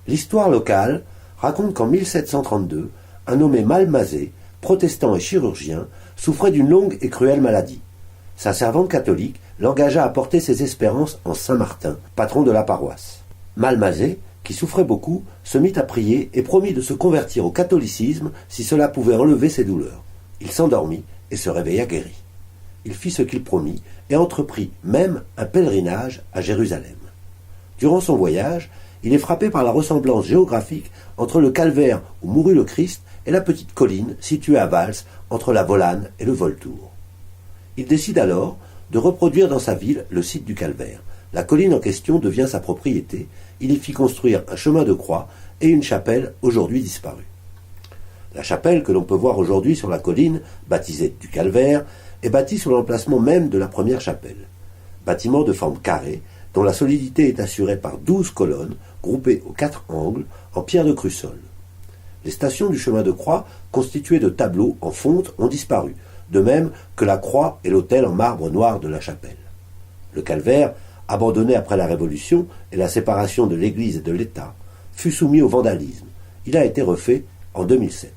L'histoire locale raconte qu'en 1732, un nommé Malmazet, protestant et chirurgien, souffrait d'une longue et cruelle maladie. Sa servante catholique l'engagea à porter ses espérances en Saint-Martin, patron de la paroisse. Malmazet, qui souffrait beaucoup, se mit à prier et promit de se convertir au catholicisme si cela pouvait enlever ses douleurs. Il s'endormit et se réveilla guéri. Il fit ce qu'il promit et entreprit même un pèlerinage à Jérusalem. Durant son voyage, il est frappé par la ressemblance géographique entre le calvaire où mourut le Christ et la petite colline située à Vals entre la Volane et le Voltour. Il décide alors de reproduire dans sa ville le site du calvaire. La colline en question devient sa propriété. Il y fit construire un chemin de croix et une chapelle aujourd'hui disparue. La chapelle que l'on peut voir aujourd'hui sur la colline, baptisée du calvaire, est bâtie sur l'emplacement même de la première chapelle. Bâtiment de forme carrée, dont la solidité est assurée par 12 colonnes, groupées aux 4 angles, en pierre de Crussol. Les stations du chemin de croix, constituées de tableaux en fonte, ont disparu, de même que la croix et l'autel en marbre noir de la chapelle. Le calvaire, abandonné après la Révolution et la séparation de l'Église et de l'État, fut soumis au vandalisme. Il a été refait en 2007.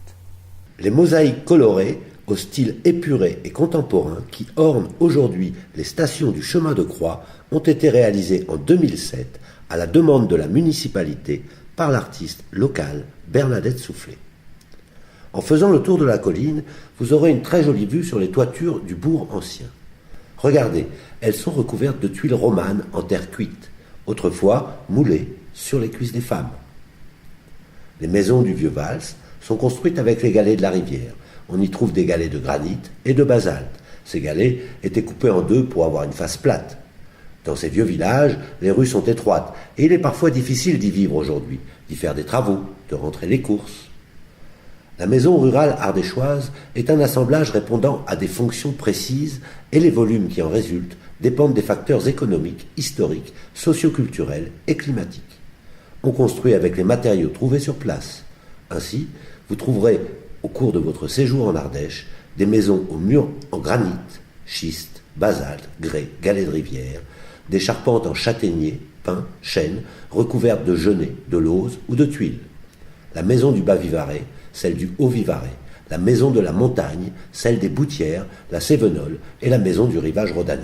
Les mosaïques colorées, au style épuré et contemporain, qui ornent aujourd'hui les stations du chemin de croix, ont été réalisées en 2007 à la demande de la municipalité par l'artiste locale Bernadette Soufflet. En faisant le tour de la colline, vous aurez une très jolie vue sur les toitures du bourg ancien. Regardez, elles sont recouvertes de tuiles romanes en terre cuite, autrefois moulées sur les cuisses des femmes. Les maisons du vieux Vals sont construites avec les galets de la rivière. On y trouve des galets de granit et de basalte. Ces galets étaient coupés en deux pour avoir une face plate. Dans ces vieux villages, les rues sont étroites et il est parfois difficile d'y vivre aujourd'hui, d'y faire des travaux, de rentrer les courses. La maison rurale ardéchoise est un assemblage répondant à des fonctions précises et les volumes qui en résultent dépendent des facteurs économiques, historiques, socioculturels et climatiques. On construit avec les matériaux trouvés sur place. Ainsi, vous trouverez au cours de votre séjour en Ardèche des maisons aux murs en granit, schiste, basalte, grès, galets de rivière, des charpentes en châtaignier, pin, chêne, recouvertes de genêt, de lauze ou de tuiles. La maison du Bas-Vivarais, celle du Haut-Vivarais, la maison de la Montagne, celle des Boutières, la Cévenole et la maison du rivage rhodanien.